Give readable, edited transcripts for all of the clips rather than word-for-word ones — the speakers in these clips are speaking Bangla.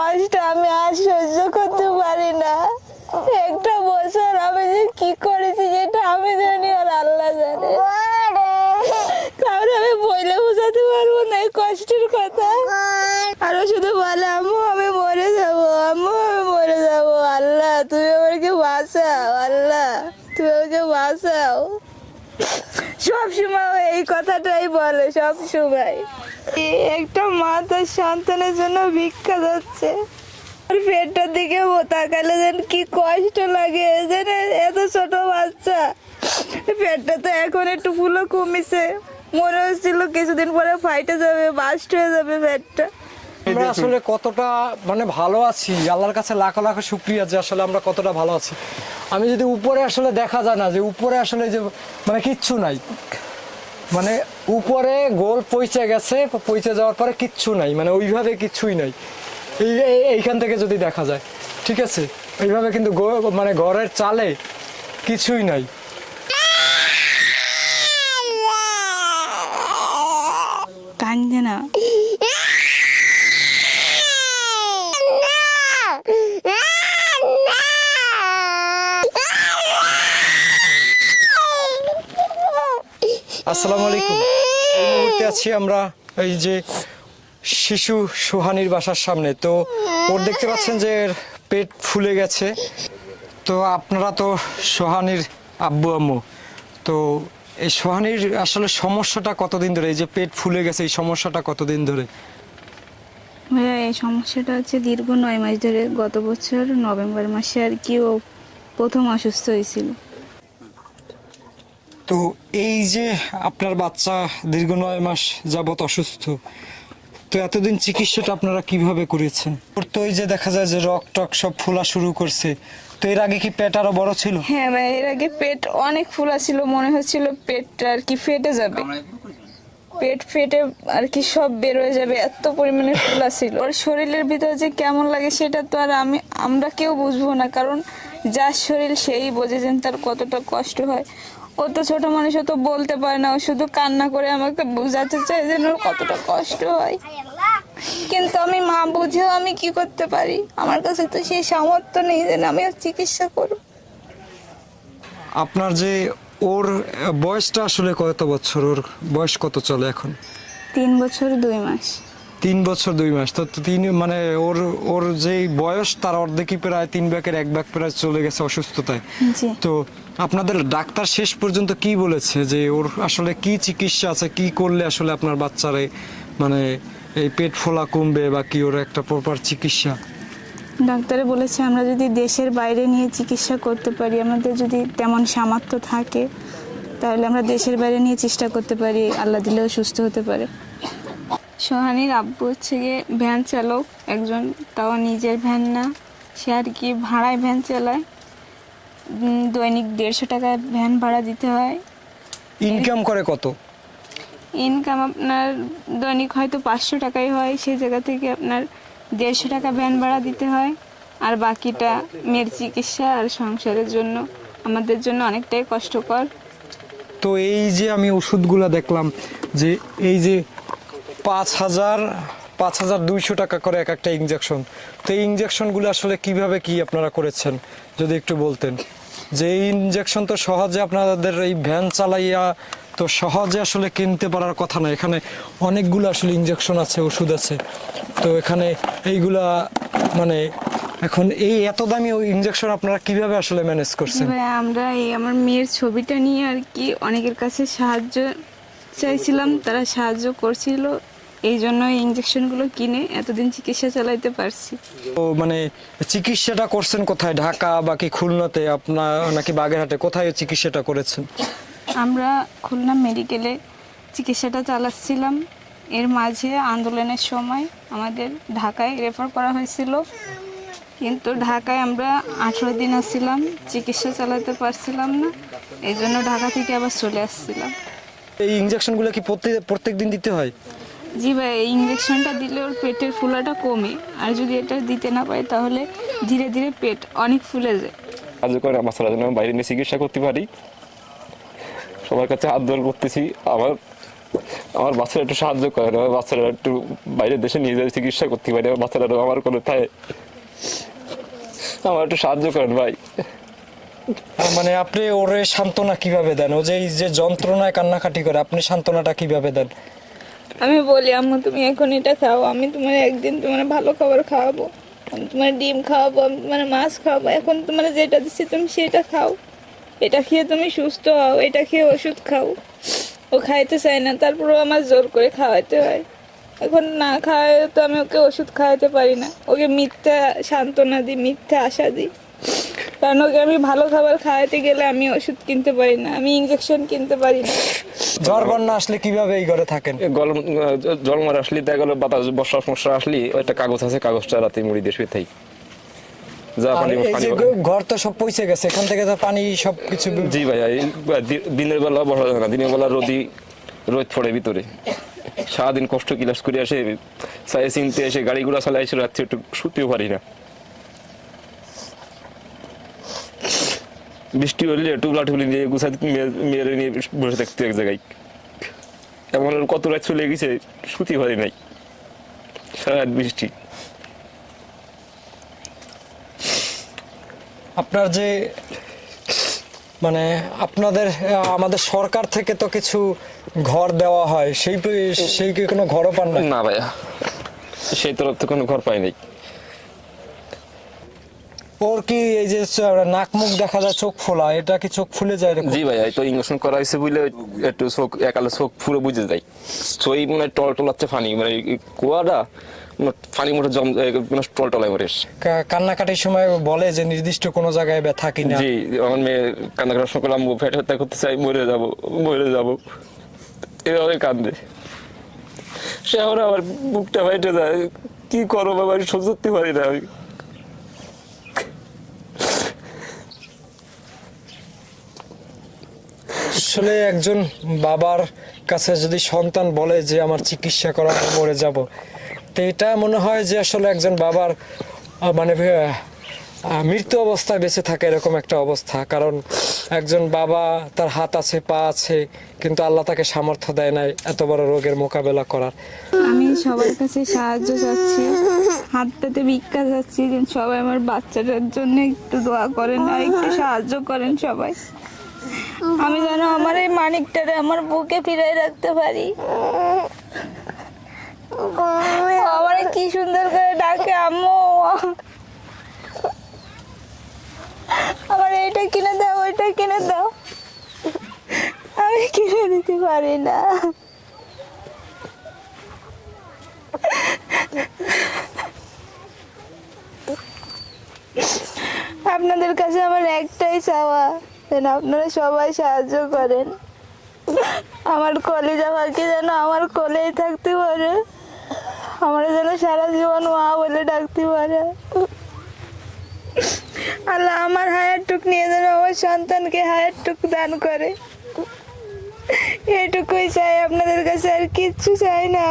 কষ্ট আমি আর সহ্য করতে পারি না। একটা বছর আমি যে কি করেছি যেটা আমি জানি আর আল্লাহ জানে, কারণ আমি বলে বোঝাতে পারবো না এই কষ্টের কথা। আরো শুধু বলে আম্মু আমি মরে যাবো, আম্মু আমি মরে যাবো, আল্লাহ তুমি আমাকে বাঁচাও, আল্লাহ তুমি আমাকে বাঁচাও। সব সময় এই কথাটাই বলে, সব সময়। একটা মা তার সন্তানের জন্য ভিক্ষা যাচ্ছে, পেটটার দিকে তাকালে যেন কি কষ্ট লাগে, যেন এত ছোট বাচ্চা, পেটটা তো এখন একটু ফুলো কমেছে, মনে হচ্ছিল কিছুদিন পরে ফাইটে যাবে, বাস্ট হয়ে যাবে পেটটা। আমরা আসলে কতটা মানে ভালো আছি, আল্লাহর কাছে লাখ লাখ শুকরিয়া যে আসলে আমরা কতটা ভালো আছি। আমি যদি উপরে আসলে দেখা যায় না যে উপরে আসলে যে মানে কিচ্ছু নাই, মানে উপরে গোল পৌঁছে গেছে, পৌঁছে যাওয়ার পরে কিচ্ছু নাই, মানে ওইভাবে কিচ্ছুই নাই। এইখান থেকে যদি দেখা যায়, ঠিক আছে, এইভাবে কিন্তু মানে ঘরের চালে কিছুই নাই। কান্দে না। আসসালামু আলাইকুম। এই মুহূর্তে আছি আমরা এই যে শিশু সোহানির বাসার সামনে। তো ওর দেখতে পাচ্ছেন যে এর পেট ফুলে গেছে। তো আপনারা তো সোহানির আব্বু আম্মু, তো এই সোহানির আসলে সমস্যাটা কতদিন ধরে, এই যে পেট ফুলে গেছে এই সমস্যাটা কতদিন ধরে? ভাইয়া এই সমস্যাটা হচ্ছে দীর্ঘ 9 মাস ধরে। গত বছর নভেম্বর মাসে আর কি ও প্রথম অসুস্থ হয়েছিল। তো এই যে আপনার বাচ্চা দীর্ঘ 9 মাস যাবত অসুস্থ, তো এতদিন চিকিৎসাটা আপনারা কিভাবে করেছেন? ওর তো এই যে দেখা যায় যে রক টক সব ফোলা শুরু করছে, তো এর আগে কি পেট আরো বড় ছিল? হ্যাঁ ভাই, এর আগে পেট অনেক ফুলা ছিল, মনে হচ্ছিল পেটটা আর কি ফেটে যাবে, পেট ফেটে আর কি সব বের হয়ে যাবে, এত পরিমাণে ফুলা ছিল। ওর শরীরের ভিতরে যে কেমন লাগে সেটা তো আর আমরা কেউ বুঝবো না, কারণ যার শরীর সেই বোঝে যে তার কতটা কষ্ট হয়। ও তো ছোট মানুষ, ও তো বলতে পারে না, ও শুধু কান্না করে আমাকে বোঝাতে চায় যে ওর কতটা কষ্ট হয়। কিন্তু আমি মা বুঝেও আমি কি করতে পারি? আমার কাছে তো সেই সামর্থ্য নেই যে আমি ওর চিকিৎসা করব। আপনার যে ওর বয়সটা আসলে কত বছর, ওর বয়স কত চলে এখন? 3 বছর 2 মাস। 3 বছর 2 মাস। তো মানে ওর ওর যে বয়স তার অর্ধেকই প্রায় 3 ভাগের 1 ভাগ প্রায় চলে গেছে অসুস্থতায়। জি। তো আপনাদের ডাক্তার শেষ পর্যন্ত কি বলেছে যে ওর আসলে কি চিকিৎসা আছে, কি করলে আসলে আপনার বাচ্চারে মানে এই পেট ফোলা কমবে বা কি ওর একটা প্রপার চিকিৎসা? ডাক্তারে বলেছে আমরা যদি দেশের বাইরে নিয়ে চিকিৎসা করতে পারি, আমাদের যদি তেমন সামর্থ্য থাকে তাহলে আমরা দেশের বাইরে নিয়ে চেষ্টা করতে পারি, আল্লাহ দিলেও সুস্থ হতে পারে। সোহানির আব্বু হচ্ছে গিয়ে ভ্যান চালক একজন, তাও নিজের ভ্যান না, সে আর কি ভাড়ায় ভ্যান চালায়। দৈনিক 150 টাকা ভ্যান ভাড়া দিতে হয়। ইনকাম করে কত? ইনকাম আপনার দৈনিক হয়তো 500 টাকাই হয়, সেই জায়গা থেকে আপনার 150 টাকা ভ্যান ভাড়া দিতে হয়, আর বাকিটা মেয়ের চিকিৎসা আর সংসারের জন্য। আমাদের জন্য অনেকটাই কষ্টকর। তো এই যে আমি ওষুধগুলো দেখলাম যে এই যে 5,200 টাকা করে এক একটা ইনজেকশন, তো এই ইনজেকশনগুলো আসলে কিভাবে কি আপনারা করেছেন যদি একটু বলতেন? যে এই ইনজেকশন তো সহজে আপনাদের এই ভ্যান চালাইয়া তো সহজে আসলে কিনতে পারার কথা না, এখানে অনেকগুলো আসলে ইনজেকশন আছে, ওষুধ আছে, তো এখানে এইগুলা মানে এখন এই এত দামি ইনজেকশন আপনারা কিভাবে আসলে ম্যানেজ করছেন? এবার আমরা এই আমার মেয়ের ছবিটা নিয়ে আর কি অনেকের কাছে সাহায্য চাইছিলাম, তারা সাহায্য করছিল, এই জন্য এই ইনজেকশনগুলো কিনে এতদিন চিকিৎসা চালাইতে পারছি। তো মানে চিকিৎসাটা করছেন কোথায়, ঢাকা বা কি খুলনাতে আপনার নাকি বাগেরহাটে, কোথায় চিকিৎসাটা করেছেন? আমরা খুলনা মেডিকেলে চিকিৎসাটা চালাচ্ছিলাম, এর মাঝে আন্দোলনের সময় আমাদের ঢাকায় রেফার করা হয়েছিল, কিন্তু ঢাকায় আমরা 18 দিন আসছিলাম, চিকিৎসা চালাতে পারছিলাম না, এই জন্য ঢাকা থেকে আবার চলে আসছিলাম। এই ইনজেকশনগুলো কি প্রত্যেক দিন দিতে হয়? জি ভাই, এই ইঞ্জেকশনটা দিলে ওর পেটের ফুলাটা কমে, আর যদি এটা দিতে না পারে তাহলে ধীরে ধীরে পেট অনেক ফুলে যায়। সাহায্য করে আমার যেন বাইরে নিয়ে চিকিৎসা করতে পারি, সবার কাছে হাত ধরে করতেছি। আমার আমার বাচ্চারা একটু সাহায্য করেন, আমার বাচ্চারা একটু বাইরের দেশে নিয়ে যায় চিকিৎসা করতে পারি, আমার বাচ্চারা আমার কোনো থাকে, আমার একটু সাহায্য করেন ভাই। মানে আপনি ওরে সান্ত্বনা কিভাবে দেন? ও যে এই যে যন্ত্রণায় কান্নাকাটি করে, আপনি সান্ত্বনাটা কিভাবে দেন? আমি বলি আম্মু তুমি এখন এটা খাও, আমি তোমার একদিন তোমার ভালো খাবার খাওয়াবো, আমি তোমার ডিম খাওয়াবো, আমি তোমার মাছ খাওয়াবো, এখন তোমার যেটা দিচ্ছি তুমি সেটা খাও, এটা খেয়ে তুমি সুস্থ হও, এটা খেয়ে ওষুধ খাও। ও খাইতে চায় না, তারপরেও আমার জোর করে খাওয়াতে হয়। এখন না খাওয়ায় তো আমি ওকে ওষুধ খাওয়াতে পারি না, ওকে মিথ্যা সান্ত্বনা দিই, মিথ্যা আশা দিই, কারণ ওকে আমি ভালো খাবার খাওয়াতে গেলে আমি ওষুধ কিনতে পারি না, আমি ইঞ্জেকশন কিনতে পারি না। ঝড় বন্যা আসলে কিভাবে এই ঘরে থাকেন? গরম জলমার আসলে দেখা গেলো বাতাস বর্ষা মশা আসলে একটা কাগজ আছে, কাগজটা রাতে মুড়ি দিয়ে শুয়ে থাকি। যা আর পানি এই পানি যে ঘর তো সব পৌঁছে গেছে, এখান থেকে তো পানি সব কিছু। জি ভাইয়া, এই দিনের বেলা বসা যায় না, দিনের বেলা রোদ পড়ে ভিতরে, সারাদিন কষ্ট ক্লাস করে আসে, চাই চিনতে এসে গাড়িগুলো চালাই এসে রাত্রে একটু শুতেও পারি না। বৃষ্টি হলে টুবলা টুবলি নিয়ে গুছাতে মেয়েরে নিয়ে বসে থাকতে এক জায়গায়, এমন কত রাত চলে গেছে শুতে পারি নাই, সারা রাত বৃষ্টি। আপনার যে মানে আপনাদের আমাদের সরকার থেকে তো কিছু ঘর দেওয়া হয়, সেই কি কোনো ঘরও পান না? না ভাইয়া, সেই তরফ থেকে কোনো ঘর পাই নাই। ওর কি এই যে নাক মুখ দেখা যায় চোখ ফোলা, এটা কি চোখ ফুলে যায় এরকম? জি ভাইয়া, তো ইঞ্জেকশন করা হয়েছে বুঝলে একটু চোখ একালে চোখ পুরো বুঝে যায়, সই মানে টল টলাচ্ছে ফানি, মানে কুয়াটা ফানি মোটে জম টল টলায় মরে। কান্নাকাটির সময় বলে যে নির্দিষ্ট কোনো জায়গায় ব্যথা কিনা? জি, আমার মেয়ে কান্না করার সময় করলাম ফেটে হত্যা করতে চাই, মরে যাবো এভাবে কান্দে। সে এখন আমার বুকটা ফেটে যায়, কি করবো বাবা, আমি সহ্য করতে পারি না আমি। আসলে একজন বাবার কাছে যদি সন্তান বলে যে আমার চিকিৎসা করা মরে যাব, তো এটা মনে হয় যে আসলে একজন বাবার মানে মৃত্যু অবস্থায় বেঁচে থাকে এরকম একটা অবস্থা। কারণ একজন বাবা, তার হাত আছে পা আছে, কিন্তু আল্লাহ তাকে সামর্থ্য দেয় নাই এত বড় রোগের মোকাবেলা করার। আমি সবার কাছে সাহায্য চাচ্ছি, হাত পেতে ভিক্ষা চাচ্ছি, যে সবাই আমার বাচ্চাটার জন্য একটু দোয়া করেন আর একটু সাহায্য করেন সবাই, আমি যেন আমার এই মানিকটারে আমার বুকে ফিরাই রাখতে পারি। আমার কি সুন্দর করে ডাকে আম্মু, আমার এইটা কিনে দাও, ওইটা কিনে দাও, আমি কিনে দিতে পারি না। আপনাদের কাছে আমার একটাই চাওয়া, যেন আপনারা সবাই সাহায্য করেন, আমার কলেজা পাখি যেন আমার কোলেই থাকতে পারে, আমরা যেন সারা জীবন মা বলে ডাকতে পারে। আল্লাহ আমার হায়ারটুক নিয়ে যেন আমার সন্তানকে হায়ারটুক দান করে, এটুকুই চাই আপনাদের কাছে, আর কিচ্ছু চাই না।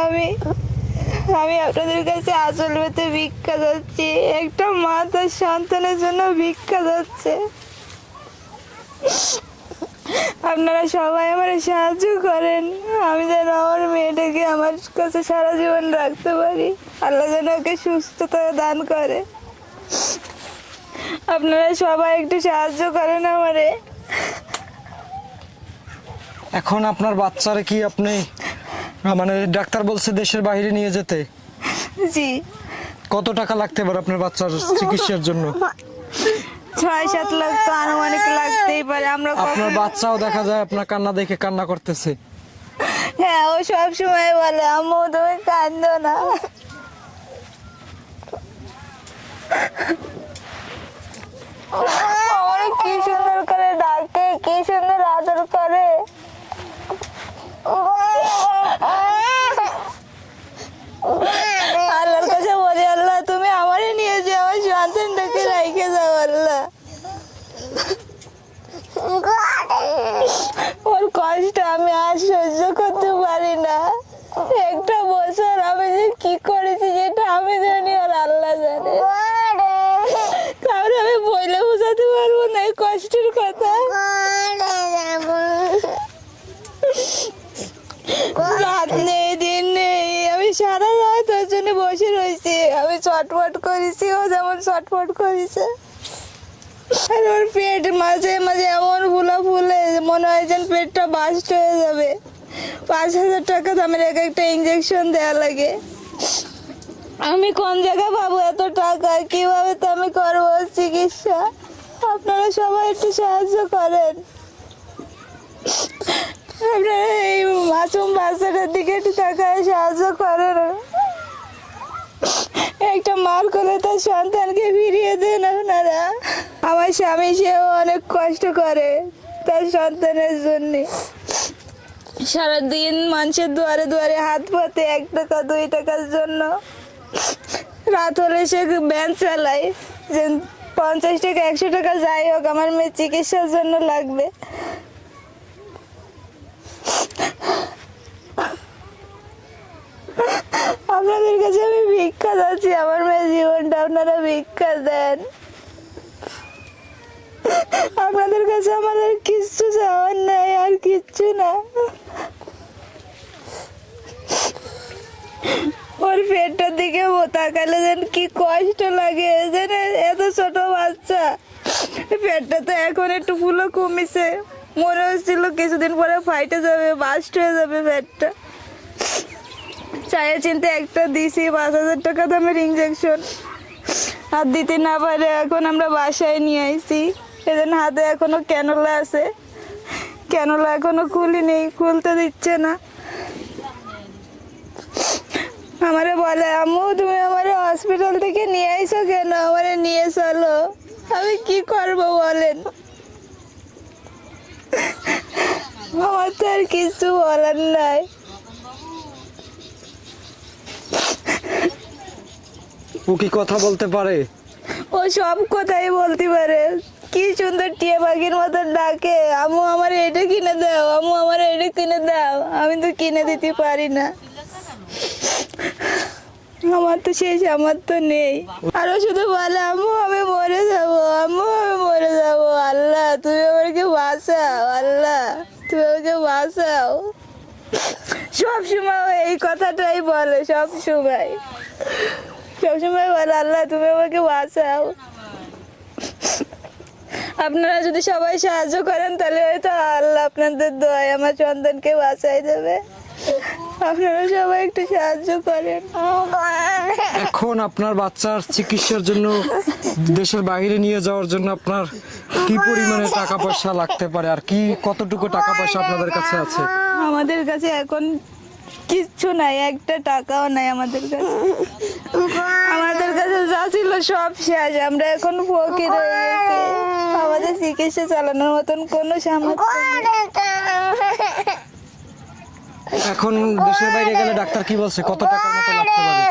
আমি আপনাদের কাছে আঁচল পেতে ভিক্ষা যাচ্ছি, একটা মা তার সন্তানের জন্য ভিক্ষা যাচ্ছে, আপনারা সবাই আমার সাহায্য করেন, আমি যেন আমার মেয়েটাকে আমার কাছে সারা জীবন রাখতে পারি, আল্লাহ যেন ওকে সুস্থতা দান করে। আপনারা সবাই একটু সাহায্য করেন আমারে। এখন আপনার বাচ্চারে কি আপনি মানে ডাক্তার বলছে দেশের বাইরে নিয়ে যেতে? জি। কত টাকা লাগতে পারে আপনার বাচ্চার চিকিৎসার জন্য? 6-7 লাখ তো আনুমানিক লাগতেই পারে। আমরা আপনার বাচ্চাও দেখা যায় আপনার কান্না দেখে কান্না করতেছে। হ্যাঁ, ও সব সময় বলে আম্মু তুমি কাঁদো না। আমার কি সুন্দর করে ডাকে, কি সুন্দর আদর করে। আল্লাহর কাছে বলি, আল্লাহ তুমি আমারই নিয়ে যে আমার সন্তানটাকে রাইখে যাও আল্লাহ। ওর কষ্ট আমি আর সহ্য করতে পারি না। একটা বছর আমি যে কি করেছি যেটা আমি জানি আর আল্লাহ জানে, কারণ আমি বলে বোঝাতে পারবো না এই কষ্টের কথা। ছটফট করেছি, ও যেমন ছটফট করেছে। আর ওর পেট মাঝে মাঝে এমন ফুলে মনে হয় যেন পেটটা বাস্ট হয়ে যাবে। 5,000 টাকা দামের এক একটা ইঞ্জেকশন দেওয়া লাগে। আমি কোন জায়গায় পাবো এত টাকা? কিভাবে তো আমি করবো চিকিৎসা? আপনারা সবাই একটু সাহায্য করেন। আপনারা এই মাসুম বাচ্চাটার দিকে একটু তাকায় সাহায্য করেন। একটা মার কোলে তার সন্তানকে ফিরিয়ে দেন আপনারা। আমার স্বামী সেও অনেক কষ্ট করে তার সন্তানের জন্যে। সারাদিন মানুষের দুয়ারে দুয়ারে হাত পাতে 1 টাকা 2 টাকার জন্য। রাত হলে সে ভ্যান চালায়, যে 50 টাকা 100 টাকা যাই হোক আমার মেয়ে চিকিৎসার জন্য লাগবে। আপনাদের কাছে আমি ভিক্ষা চাচ্ছি, আমার মেয়ের জীবনটা আপনারা ভিক্ষা দেন। আপনাদের কাছে আমাদের কিচ্ছু চাওয়ার নাই, আর কিচ্ছু না। ওর পেটটার দিকে তাকালে যেন কি কষ্ট লাগে, যেন এত ছোট বাচ্চা। পেটটা তো এখন একটু ফুলো কমিছে, মনে হচ্ছিল কিছুদিন পরে ফাইটে যাবে, বাস্ট হয়ে যাবে পেটটা। চায়ে চিনতে একটা দিছি 5,000 টাকা দামের ইঞ্জেকশন, আর দিতে না পারে এখন আমরা বাসায় নিয়ে আইছি। এদের হাতে এখনো ক্যানোলা আছে, ক্যানোলা এখনো খুলিনি, খুলতে দিচ্ছে না। আমারে বলে আম্মু তুমি আমারে হসপিটাল থেকে নিয়ে আইছো কেন, আমারে নিয়ে চলো। আমি কি করব বলেন? আমার তো আর কিছু বলার নাই। ও কি কথা বলতে পারে? ও সব কথাই বলতে পারে। কি সুন্দর টিয়া পাখির মতন ডাকে, আম্মু আমার এটা কিনে দাও, আম্মু আমার এটা কিনে দাও। আমি তো কিনে দিতে পারি না, আমার তো সেই সামর্থ্য নেই। আরো শুধু বলে আম্মু আমি মরে যাবো, আম্মু আমি মরে যাবো। আল্লাহ তুমি আমাকে বাঁচাও, আল্লাহ তুমি আমাকে বাঁচাও। সব সময় এই কথাটাই বলে, সব সময় সবসময় বলে আল্লাহ তুমি আমাকে বাঁচাও। আপনারা যদি সবাই সাহায্য করেন তাহলে হয়তো আল্লাহ আপনাদের দোয়ায় আমার সন্তানকে বাঁচাই দেবে। আপনারা সবাই একটু সাহায্য করেন। এখন আপনার বাচ্চার চিকিৎসার জন্য দেশের বাইরে নিয়ে যাওয়ার জন্য আপনার কি পরিমাণে টাকা পয়সা লাগতে পারে, আর কি কতটুকু টাকা পয়সা আপনাদের কাছে আছে? আমাদের কাছে এখন কিচ্ছু নাই, একটা টাকাও নাই আমাদের কাছে। আমাদের কাছে যা ছিল সব শেষ, আমরা এখন ফকির হয়ে গেছি। আমাদের চিকিৎসা চালানোর মতন কোনো সামর্থ্য নেই। এখন দেশের বাইরে গেলে ডাক্তার কি বলছে কত টাকার মতো লাগতে পারে?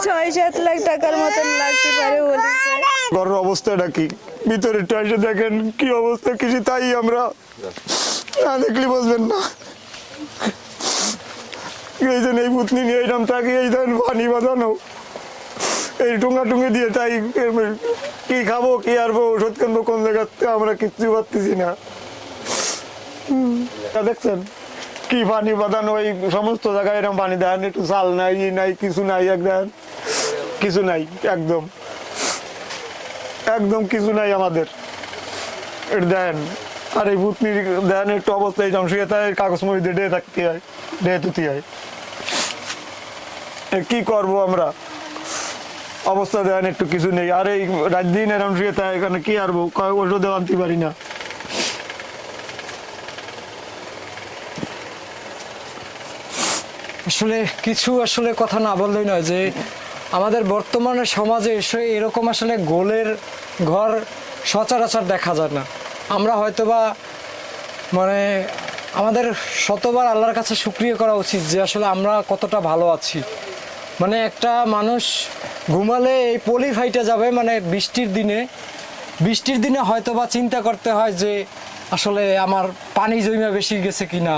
6-7 লাখ টাকার মতন লাগতে পারে বলেছে। ঘরের অবস্থাটা কি, ভিতরে এসে দেখেন কি অবস্থা, কিছু তাই আমরা না দেখলে বুঝবেন না। এই জন্য এই পুতনি নিয়ে এরকম থাকি, এই ধরেন পানি বাঁধানো, এই টুঙ্গি দিয়ে তাই কি খাবো কি আরবো ওষুধ কিনবো কোন জায়গাতে আমরা কিচ্ছু পারতেছি না। দেখছেন কি পানি বাঁধানো, এই সমস্ত জায়গায় এরকম পানি দেন, একটু চাল নাই ই নাই কিছু নাই, একদম কিছু নাই, একদম একদম কিছু নাই আমাদের। এটা দেন আর এই ভূতনি দেন একটু অবস্থায় শুয়ে থাকে, কাগজ মরি দিয়ে ডেয়ে থাকতে হয়, ডেয়ে তুতি হয়। কি করব আমরা, অবস্থা দেন একটু কিছু নেই। আর এই রাত দিন এরকম শুয়ে থাকে, এখানে কি আরবো, ওষুধও আনতে পারি না। আসলে কিছু আসলে কথা না বললেই নয় যে আমাদের বর্তমানে সমাজে এরকম আসলে গোলের ঘর সচরাচর দেখা যায় না। আমরা হয়তোবা মানে আমাদের শতবার আল্লাহর কাছে শুকরিয়া করা উচিত যে আসলে আমরা কতটা ভালো আছি। মানে একটা মানুষ ঘুমালে এই পলি ফাইটে যাবে, মানে বৃষ্টির দিনে হয়তোবা চিন্তা করতে হয় যে আসলে আমার পানি জমা বেশি গেছে কিনা,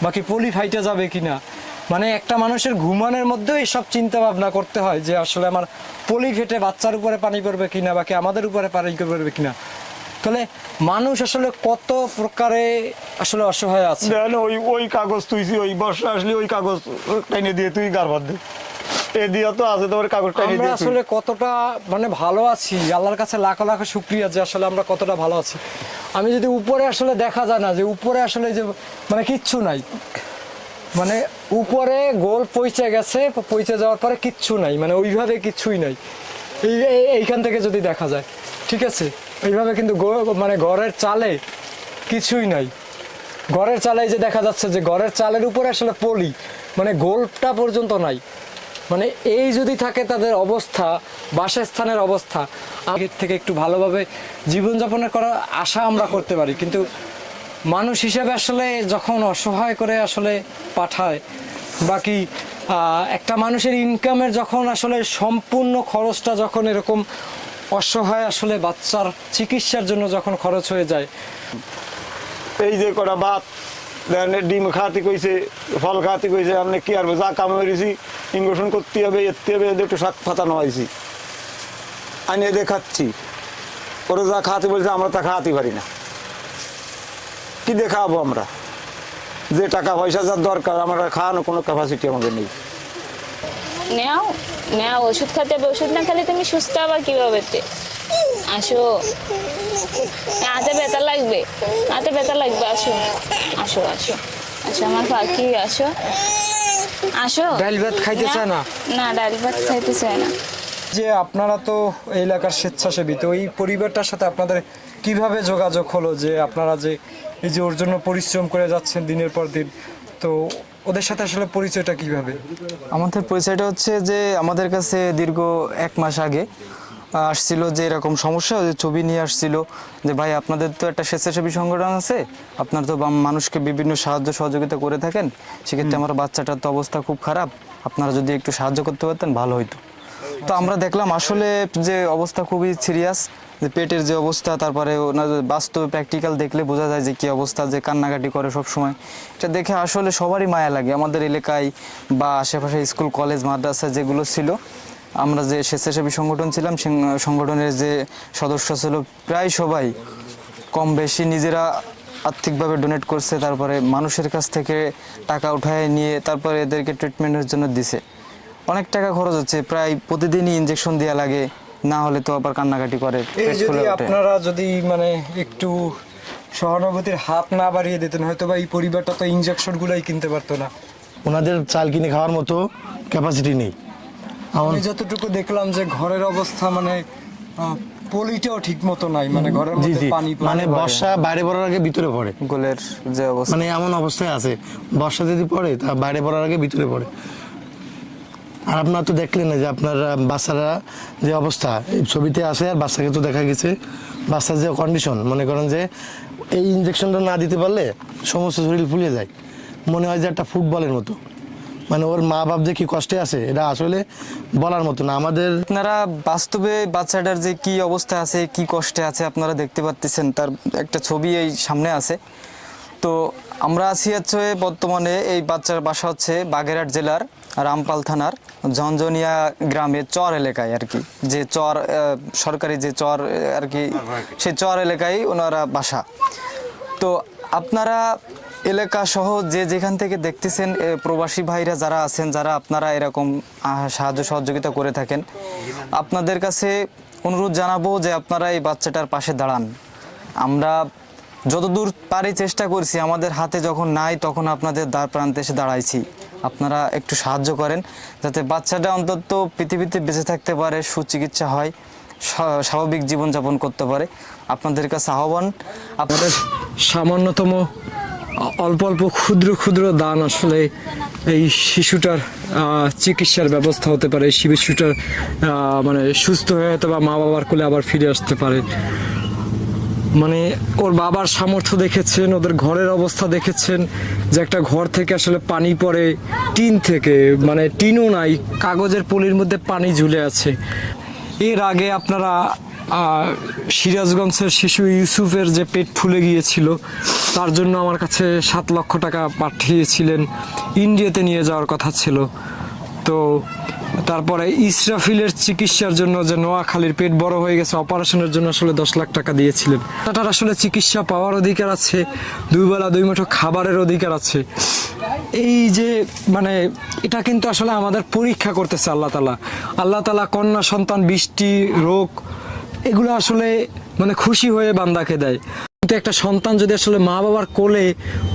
বাকি পলি ফাইটে যাবে কিনা। মানে একটা মানুষের ঘুমানোর মধ্যেও এইসব চিন্তা ভাবনা করতে হয় যে আসলে আমার পলি ফেটে বাচ্চার উপরে পানি পড়বে কিনা, বাকি আমাদের উপরে পানি পড়বে কিনা। তাহলে মানুষ আসলে কত প্রকারে আসলে অসহায় আছে। ওই কাগজ তুইছি, ওই বর্ষা আসলে ওই কাগজ টেনে দিয়ে তুই গার বাদ দে, এ দিয়া তো আছে তোমার কাগজটা এই আমরা দিয়ে আসলে কতটা মানে ভালো আছি, আল্লাহর কাছে লাখ লাখ শুকরিয়া যে আসলে আমরা কতটা ভালো আছি। আমি যদি উপরে আসলে দেখা যায় না যে উপরে আসলে যে মানে কিচ্ছু নাই, মানে উপরে গোল পৌঁছে গেছে, পৌঁছে যাওয়ার পরে কিচ্ছু নাই, মানে ওইভাবে কিচ্ছুই নাই। এইখান থেকে যদি দেখা যায়, ঠিক আছে, এইভাবে কিন্তু মানে ঘরের চালে কিছুই নাই। ঘরের চালে যে দেখা যাচ্ছে যে ঘরের চালের উপরে আসলে পলি, মানে গোলটা পর্যন্ত নাই। মানে এই যদি থাকে তাদের অবস্থা, বাসস্থানের অবস্থা, আগের থেকে একটু ভালোভাবে জীবনযাপনের করার আশা আমরা করতে পারি। কিন্তু মানুষ হিসেবে আসলে যখন অসহায় করে আসলে পাঠায়, বাকি একটা মানুষের ইনকামের যখন আসলে সম্পূর্ণ খরচটা যখন এরকম অসহায় আসলে বাচ্চার চিকিৎসার জন্য যখন খরচ হয়ে যায়, এই যে কটা ভাত ডিম খাওয়াতে কইছে, ফল খাওয়াতে কইছে, আপনি কি আর যা কামে হয়েছি ইঞ্জেকশন করতে হবে, এরতে হবে, একটু শাক ফাতানো হয়েছি, আমি এদের খাচ্ছি। ওরা যা খাওয়াতে বলছে আমরা তা খাওয়াতে পারি না, কি দিয়ে খাওয়াবো আমরা? যে টাকা পয়সা যার দরকার আমরা খাওয়ানো কোনো ক্যাপাসিটি আমাদের নেই। নেও নেও, ওষুধ খেতে হবে, ওষুধ না খেলে তুমি সুস্থ আবার কিভাবে? আসো, হাতে ব্যথা লাগবে, হাতে ব্যথা লাগবে, আসো আসো আসো আসো আমার পাখি, আসো আসো। ডাল ভাত খাইতে চায় না? না, ডাল ভাত খাইতে চায় না। যে আপনারা তো এই এলাকার স্বেচ্ছাসেবী, তো ওই পরিবারটার সাথে আপনাদের কিভাবে যোগাযোগ হলো যে আপনারা যে এই যে ওর জন্য পরিশ্রম করে যাচ্ছেন দিনের পর দিন, তো ওদের সাথে আসলে পরিচয়টা কিভাবে? আমাদের পরিচয়টা হচ্ছে যে আমাদের কাছে দীর্ঘ 1 মাস আগে আসছিল যে এরকম সমস্যা, ওই ছবি নিয়ে আসছিল যে ভাই আপনাদের তো একটা স্বেচ্ছাসেবী সংগঠন আছে, আপনার তো মানুষকে বিভিন্ন সাহায্য সহযোগিতা করে থাকেন, সেক্ষেত্রে আমার বাচ্চাটার তো অবস্থা খুব খারাপ, আপনারা যদি একটু সাহায্য করতে পারতেন ভালো হইতো। তো আমরা দেখলাম আসলে যে অবস্থা খুবই সিরিয়াস, যে পেটের যে অবস্থা, তারপরে ওনার বাস্তবে প্র্যাকটিক্যাল দেখলে বোঝা যায় যে কী অবস্থা, যে কান্নাকাটি করে সব সময়। এটা দেখে আসলে সবারই মায়া লাগে। আমাদের এলাকায় বা আশেপাশে স্কুল কলেজ মাদ্রাসা যেগুলো ছিল, আমরা যে স্বেচ্ছাসেবী সংগঠন ছিলাম, সংগঠনের যে সদস্য ছিল প্রায় সবাই কম বেশি নিজেরা আর্থিকভাবে ডোনেট করছে, তারপরে মানুষের কাছ থেকে টাকা উঠায় নিয়ে তারপরে এদেরকে ট্রিটমেন্টের জন্য দিছে। অনেক টাকা খরচ হচ্ছে, প্রায় প্রতিদিনই ইনজেকশন দেওয়া লাগে, না হলে তো আবার কান্নাকাটি করে। এই যদি আপনারা যদি মানে একটু সহানুভূতির হাত না বাড়িয়ে দিতেন, হয়তো বা এই পরিবারটা তো ইনজেকশন গুলাই কিনতে পারতো না। ওনাদের চাল কিনে খাওয়ার মতো ক্যাপাসিটি নেই। আমি যতটুকু দেখলাম যে ঘরের অবস্থা মানে পলিটাও ঠিক মতো নাই, মানে ঘরের জি মধ্যে জি, পানি মানে বর্ষা বাইরে পড়ার আগে ভিতরে পড়ে, গোলের যে অবস্থা, মানে এমন অবস্থায় আছে বর্ষা যদি পড়ে তা বাইরে পড়ার আগে ভিতরে পড়ে। আর আপনারা তো দেখলেন না যে আপনার বাচ্চারা যে অবস্থা এই ছবিতে আসে, আর বাচ্চাকে তো দেখা গেছে বাচ্চার যে কন্ডিশন, মনে করেন যে এই ইনজেকশনটা না দিতে পারলে সমস্ত শরীর ফুলে যায়, মনে হয় যে একটা ফুটবলের মতো। মানে ওর মা বাপ যে কি কষ্টে আছে এটা আসলে বলার মতো না। আমাদের আপনারা বাস্তবে বাচ্চাটার যে কি অবস্থা আছে, কি কষ্টে আছে আপনারা দেখতে পাচ্ছেন, তার একটা ছবি এই সামনে আছে। তো আমরা আছি হচ্ছে বর্তমানে এই বাচ্চার বাসা হচ্ছে বাগেরহাট জেলার রামপাল থানার ঝনঝনিয়া গ্রামে চর এলাকায় আর কি, যে চর সরকারি যে চর আর কি, সেই চর এলাকায় ওনারা বাসা। তো আপনারা এলাকা সহ যে যেখান থেকে দেখতেছেন প্রবাসী ভাইরা যারা আছেন, যারা আপনারা এরকম সাহায্য সহযোগিতা করে থাকেন, আপনাদের কাছে অনুরোধ জানাবো যে আপনারা এই বাচ্চাটার পাশে দাঁড়ান। আমরা যতদূর পারি চেষ্টা করছি, আমাদের হাতে যখন নাই তখন আপনাদের দ্বার প্রান্তে এসে দাঁড়াইছি। আপনারা একটু সাহায্য করেন যাতে বাচ্চাটা অন্তত পৃথিবীতে বেঁচে থাকতে পারে, সুচিকিৎসা হয়, স্বাভাবিক জীবনযাপন করতে পারে। আপনাদের কাছে আহ্বান, আপনাদের সামান্যতম অল্প অল্প ক্ষুদ্র ক্ষুদ্র দান আসলে এই শিশুটার চিকিৎসার ব্যবস্থা হতে পারে, শিশুটার মানে সুস্থ হয়ে হয়তো বা মা বাবার কোলে আবার ফিরে আসতে পারে। মানে ওর বাবার সামর্থ্য দেখেছেন, ওদের ঘরের অবস্থা দেখেছেন, যে একটা ঘর থেকে আসলে পানি পড়ে, টিন থেকে, মানে টিনও নাই, কাগজের পলির মধ্যে পানি ঝুলে আছে। এর আগে আপনারা সিরাজগঞ্জের শিশু ইউসুফের যে পেট ফুলে গিয়েছিল, তার জন্য আমার কাছে 7 লক্ষ টাকা পাঠিয়েছিলেন, ইন্ডিয়াতে নিয়ে যাওয়ার কথা ছিল। তো তারপরে ইসরাফিলের চিকিৎসার জন্য, যে নোয়াখালীর পেট বড় হয়ে গেছে, অপারেশনের জন্য আসলে 10 লাখ টাকা দিয়েছিলেন। তার আসলে চিকিৎসা পাওয়ার অধিকার আছে, 2 বেলা 2 মুঠো খাবারের অধিকার আছে। এই যে মানে এটা কিন্তু আসলে আমাদের পরীক্ষা করতেছে আল্লাহ তাআলা। আল্লাহ তাআলা কন্যা সন্তান, বৃষ্টি, রোগ এগুলো আসলে মানে খুশি হয়ে বান্দাকে দেয়। কিন্তু একটা সন্তান যদি আসলে মা বাবার কোলে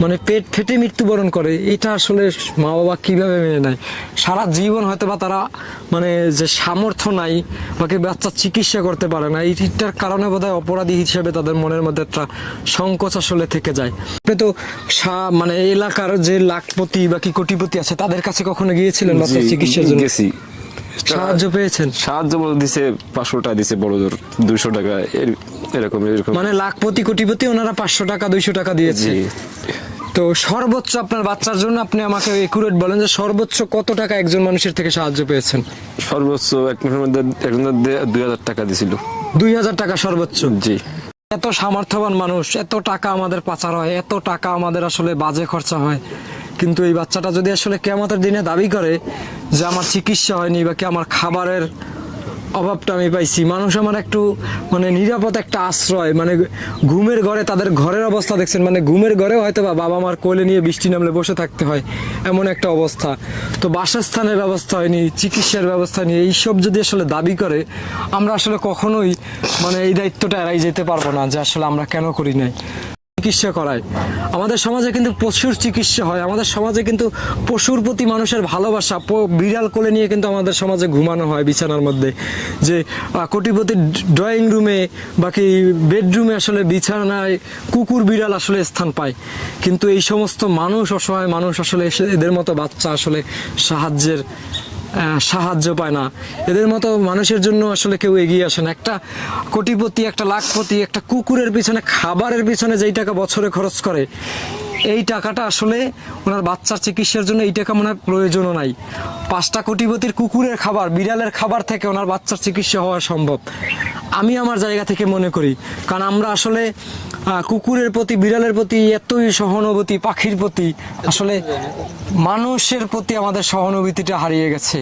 মানে পেট ফেটে মৃত্যুবরণ করে, এটা আসলে মা বাবা কিভাবে মেনে নেয়? সারা জীবন হয়তো বা তারা মানে যে সামর্থ্য নাই বাকি বাচ্চার চিকিৎসা করতে পারে না, এইটার কারণে বোধহয় অপরাধী হিসেবে তাদের মনের মধ্যে একটা সংকোচ আসলে থেকে যায়। আপনি তো মানে এলাকার যে লাখপতি বা কি কোটিপতি আছে তাদের কাছে কখনো গিয়েছিলেন বাচ্চার চিকিৎসার জন্য? গেছি। সাহায্য পেয়েছেন? সাহায্য দিছে 500 টাকা দিছে, বড় জোর 200 টাকা, এরকম এরকম। মানে লাখপতি কোটিপতি ওনারা 500 টাকা 200 টাকা দিয়েছে। জি। তো সর্বোচ্চ আপনার বাচ্চার জন্য আপনি আমাকে একুরেট বলেন যে সর্বোচ্চ কত টাকা একজন মানুষের থেকে সাহায্য পেয়েছেন? সর্বোচ্চ এক মাসের মধ্যে একজনের 2000 টাকা দিছিল। 2000 টাকা সর্বোচ্চ? জি। এত সামর্থ্যবান মানুষ, এত টাকা আমাদের পাচার হয়, এত টাকা আমাদের আসলে বাজে খরচা হয়, কিন্তু এই বাচ্চাটা যদি আসলে কিয়ামতের দিনে দাবি করে যে আমার চিকিৎসা হয়নি বা কি আমার খাবারের অভাবটা আমি পাইছি, মানুষ আমার একটু মানে নিরাপদ একটা আশ্রয়, মানে ঘুমের ঘরে, তাদের ঘরের অবস্থা দেখছেন, মানে ঘুমের ঘরে হয়তো বা বাবা মার কোলে নিয়ে বৃষ্টি নামলে বসে থাকতে হয়, এমন একটা অবস্থা। তো বাসস্থানের ব্যবস্থা হয়নি, চিকিৎসার ব্যবস্থা নেই, এইসব যদি আসলে দাবি করে, আমরা আসলে কখনোই মানে এই দায়িত্বটা এড়াই যেতে পারবো না যে আসলে আমরা কেন করি নাই। চিকিৎসা করায় আমাদের সমাজে কিন্তু পশুর চিকিৎসা হয়, আমাদের সমাজে কিন্তু পশুর প্রতি মানুষের ভালোবাসা, বিড়াল কোলে নিয়ে কিন্তু আমাদের সমাজে ঘুমানো হয় বিছানার মধ্যে, যে কোটিপতির ড্রয়িং রুমে বাকি বেডরুমে আসলে বিছানায় কুকুর বিড়াল আসলে স্থান পায়, কিন্তু এই সমস্ত মানুষ, অসহায় মানুষ আসলে এদের মতো বাচ্চা আসলে সাহায্য পায় না, এদের মতো মানুষের জন্য আসলে কেউ এগিয়ে আসে না। একটা কোটিপতি, একটা লাখপতি একটা কুকুরের পিছনে, খাবারের পিছনে যেই টাকা বছরে খরচ করে, এই টাকাটা আসলে ওনার বাচ্চার চিকিৎসার জন্য এই টাকা মনে হয় প্রয়োজনও নাই। 5টা কোটিপতির কুকুরের খাবার, বিড়ালের খাবার থেকে ওনার বাচ্চার চিকিৎসা হওয়া সম্ভব, আমি আমার জায়গা থেকে মনে করি। কারণ আমরা আসলে কুকুরের প্রতি, বিড়ালের প্রতি এতই সহানুভূতি, পাখির প্রতি, আসলে মানুষের প্রতি আমাদের সহানুভূতিটা হারিয়ে গেছে।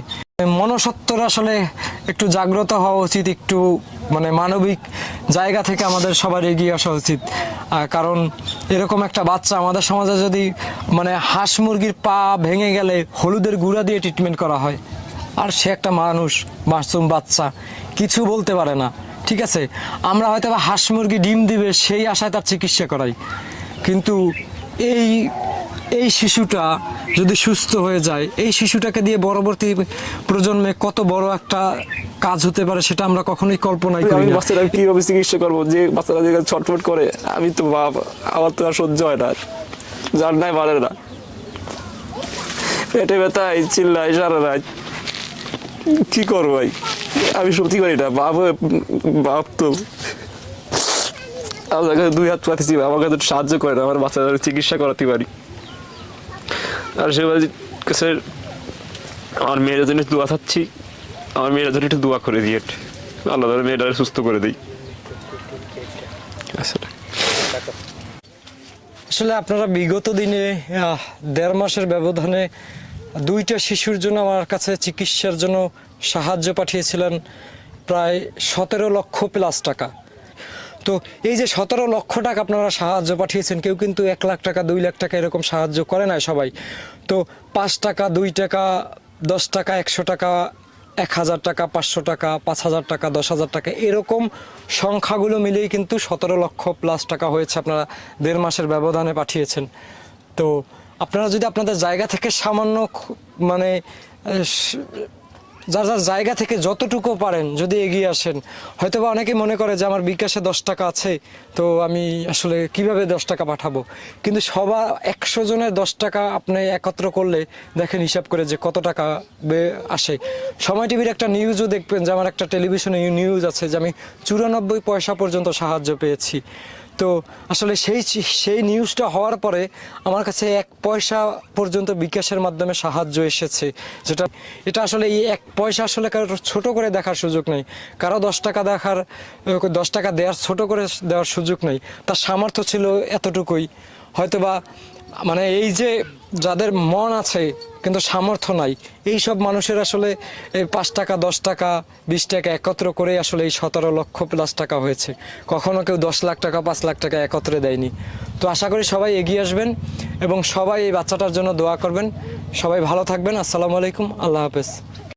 মনসত্ত্বর আসলে একটু জাগ্রত হওয়া উচিত, একটু মানে মানবিক জায়গা থেকে আমাদের সবার এগিয়ে আসা উচিত। কারণ এরকম একটা বাচ্চা আমাদের সমাজে যদি মানে হাঁস মুরগির পা ভেঙে গেলে হলুদের গুঁড়া দিয়ে ট্রিটমেন্ট করা হয়, আর সে একটা মানুষ, মাসুম বাচ্চা, কিছু বলতে পারে না, ঠিক আছে, আমরা হয়তো বা হাঁস মুরগি ডিম দিবে সেই আশায় তার চিকিৎসা করাই, কিন্তু এই শিশুটা যদি সুস্থ হয়ে যায়, এই শিশুটাকে দিয়ে পরবর্তী প্রজন্মে কত বড় একটা কাজ হতে পারে সেটা আমরা কখনোই কল্পনাই করি আমি না। বাচ্চারা কিভাবে চিকিৎসা করবো? যে বাচ্চারা যে ছটফট করে, আমি তো বাপ, আমার তো আর সহ্য হয় না, যার নাই পারে না, পেটে ব্যথায় চিল্লাই সারা রাত, কি করবো ভাই? আমি সত্যি পারি না, বাপ তো আমার কাছে 2 হাত পাতেছি, আমার কাছে সাহায্য করে না, আমার বাচ্চাদের চিকিৎসা করাতে পারি। আর সে কাছে আমার মেয়ের জন্য দোয়া চাচ্ছি, আমার মেয়ের জন্য একটু দোয়া করে দিয়ে আল্লাহ তাআলা মেয়েটা সুস্থ করে দিই। আসলে আপনারা বিগত দিনে 1.5 মাসের ব্যবধানে 2টা শিশুর জন্য আমার কাছে চিকিৎসার জন্য সাহায্য পাঠিয়েছিলেন প্রায় 17 লক্ষ প্লাস টাকা। তো এই যে 17 লক্ষ টাকা আপনারা সাহায্য পাঠিয়েছেন, কেউ কিন্তু 1 লাখ টাকা 2 লাখ টাকা এরকম সাহায্য করে না সবাই। তো 5 টাকা, 2 টাকা, 10 টাকা, 100 টাকা, 1000 টাকা, 500 টাকা, 5000 টাকা, 10,000 টাকা, এরকম সংখ্যাগুলো মিলিয়ে কিন্তু 17 লক্ষ প্লাস টাকা হয়েছে, আপনারা 1.5 মাসের ব্যবধানে পাঠিয়েছেন। তো আপনারা যদি আপনাদের জায়গা থেকে সামান্য মানে যার যার জায়গা থেকে যতটুকু পারেন যদি এগিয়ে আসেন, হয়তো বা অনেকে মনে করে যে আমার বিকাশে 10 টাকা আছে, তো আমি আসলে কিভাবে 10 টাকা পাঠাবো, কিন্তু সবার 100 জনের 10 টাকা আপনি একত্র করলে দেখেন হিসাব করে যে কত টাকা আসে। সময় টিভির একটা নিউজও দেখবেন যে আমার একটা টেলিভিশনে নিউজ আছে যে আমি 94 পয়সা পর্যন্ত সাহায্য পেয়েছি। তো আসলে সেই নিউজটা হওয়ার পরে আমার কাছে 1 পয়সা পর্যন্ত বিকাশের মাধ্যমে সাহায্য এসেছে, এটা আসলে এই 1 পয়সা আসলে কারো ছোট করে দেখার সুযোগ নেই, কারো 10 টাকা দেওয়ার ছোট করে দেওয়ার সুযোগ নেই, তার সামর্থ্য ছিল এতটুকুই। হয়তোবা মানে এই যে যাদের মন আছে কিন্তু সামর্থ্য নাই, এই সব মানুষের আসলে 5 টাকা, 10 টাকা, 20 টাকা একত্র করে আসলে এই 17 লক্ষ প্লাস টাকা হয়েছে। কখনো কেউ 10 লাখ টাকা, 5 লাখ টাকা একত্রে দেয়নি। তো আশা করি সবাই এগিয়ে আসবেন। এবং সবাই এই বাচ্চাটার জন্য দোয়া করবেন। সবাই ভালো থাকবেন। আসসালামু আলাইকুম, আল্লাহ হাফেজ।